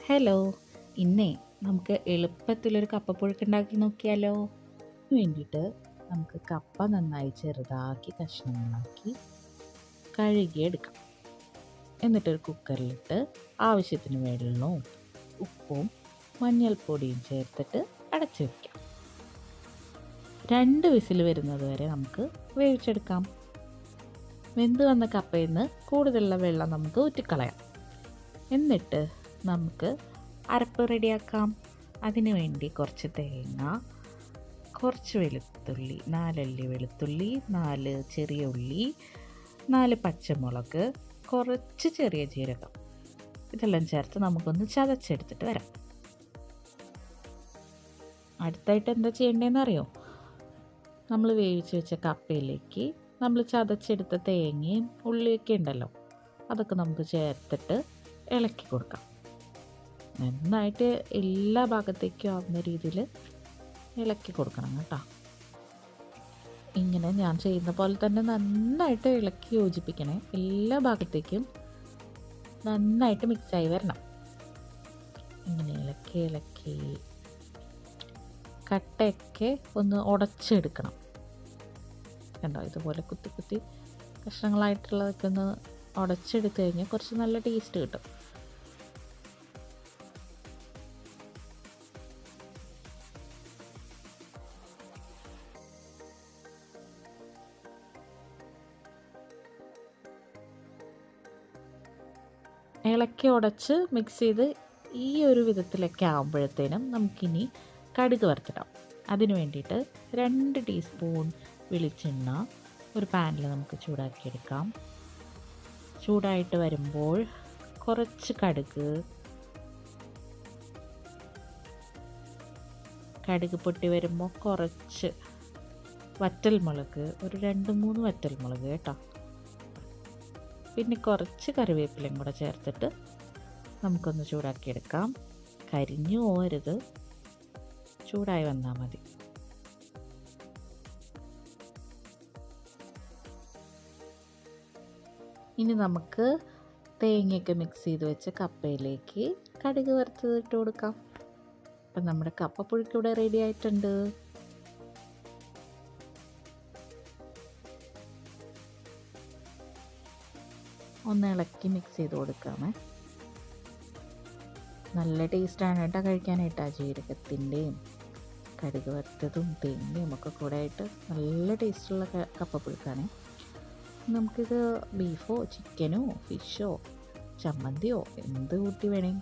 Hello. ഇന്നേ നമുക്ക് എളുപ്പത്തിലൊരു കപ്പപ്പുഴുക്ക് ഉണ്ടാക്കി നോക്കിയാലോ? അതിന് വേണ്ടിയിട്ട് നമുക്ക് കപ്പ നന്നായി ചെറുതാക്കി കഷ്ണങ്ങളാക്കി കഴുകിയെടുക്കാം. എന്നിട്ടൊരു കുക്കറിലിട്ട് ആവശ്യത്തിന് വെള്ളവും ഉപ്പും മഞ്ഞൾപ്പൊടിയും ചേർത്തിട്ട് അടച്ചു വയ്ക്കാം. 2 വിസിൽ വരുന്നത് വരെ നമുക്ക് വേവിച്ചെടുക്കാം. വെന്ത് വന്ന കപ്പയിൽ നിന്ന് കൂടുതലുള്ള വെള്ളം നമുക്ക് ഊറ്റിക്കളയാം. എന്നിട്ട് നമുക്ക് അരപ്പ് റെഡിയാക്കാം. അതിന് വേണ്ടി കുറച്ച് തേങ്ങ, കുറച്ച് വെളുത്തുള്ളി, 4 അല്ലി വെളുത്തുള്ളി, 4 ചെറിയ ഉള്ളി, 4 പച്ചമുളക്, കുറച്ച് ചെറിയ ജീരകം, ഇതെല്ലാം ചേർത്ത് നമുക്കൊന്ന് ചതച്ചെടുത്തിട്ട് വരാം. അടുത്തായിട്ട് എന്താ ചെയ്യേണ്ടതെന്ന് അറിയോ? നമ്മൾ വേവിച്ച് വെച്ച കപ്പയിലേക്ക് നമ്മൾ ചതച്ചെടുത്ത തേങ്ങയും ഉള്ളിയൊക്കെ ഉണ്ടല്ലോ, അതൊക്കെ നമുക്ക് ചേർത്തിട്ട് ഇളക്കി കൊടുക്കാം. നന്നായിട്ട് എല്ലാ ഭാഗത്തേക്കും ആവുന്ന രീതിയിൽ ഇളക്കി കൊടുക്കണം കേട്ടോ. ഇങ്ങനെ ഞാൻ ചെയ്യുന്ന പോലെ തന്നെ നന്നായിട്ട് ഇളക്കി യോജിപ്പിക്കണേ. എല്ലാ ഭാഗത്തേക്കും നന്നായിട്ട് മിക്സായി വരണം. ഇങ്ങനെ ഇളക്കി ഇളക്കി കട്ടയൊക്കെ ഒന്ന് ഉടച്ചെടുക്കണം. കണ്ടോ, ഇതുപോലെ കുത്തി കുത്തി കഷ്ണങ്ങളായിട്ടുള്ളതൊക്കെ ഒന്ന് ഉടച്ചെടുത്ത് കഴിഞ്ഞാൽ കുറച്ച് നല്ല ടേസ്റ്റ് കിട്ടും. ഇളക്കി ഉടച്ച് മിക്സ് ചെയ്ത് ഈ ഒരു വിധത്തിലൊക്കെ ആകുമ്പോഴത്തേനും നമുക്കിനി കടുക് വറുത്തിടാം. അതിന് വേണ്ടിയിട്ട് 2 ടീസ്പൂൺ വെളിച്ചെണ്ണ ഒരു പാനിൽ നമുക്ക് ചൂടാക്കിയെടുക്കാം. ചൂടായിട്ട് വരുമ്പോൾ കുറച്ച് കടുക് പൊട്ടി വരുമ്പോൾ കുറച്ച് വറ്റൽമുളക്, ഒരു 2-3 വറ്റൽമുളക് കേട്ടോ. പിന്നെ കുറച്ച് കറിവേപ്പിലയും കൂടെ ചേർത്തിട്ട് നമുക്കൊന്ന് ചൂടാക്കിയെടുക്കാം. കരിഞ്ഞു പോകരുത്, ചൂടായി വന്നാൽ മതി. ഇനി നമുക്ക് തേങ്ങയൊക്കെ മിക്സ് ചെയ്ത് വെച്ച കപ്പയിലേക്ക് കടുക് വറുത്തത് ഇട്ട് കൊടുക്കാം. അപ്പം നമ്മുടെ കപ്പപ്പുഴുക്ക് ഇവിടെ റെഡി ആയിട്ടുണ്ട്. ഒന്ന് ഇളക്കി മിക്സ് ചെയ്ത് കൊടുക്കാമേ. നല്ല ടേസ്റ്റാണ് കേട്ടോ കഴിക്കാനായിട്ട്. ആ ജീരകത്തിൻ്റെയും കടുക് വറുത്തതും തേങ്ങയും ഒക്കെ കൂടെ ആയിട്ട് നല്ല ടേസ്റ്റുള്ള കപ്പപ്പുഴുക്കാണ്. നമുക്കിത് ബീഫോ ചിക്കനോ ഫിഷോ ചമ്മന്തിയോ എന്ത് കൂട്ടി വേണമെങ്കിൽ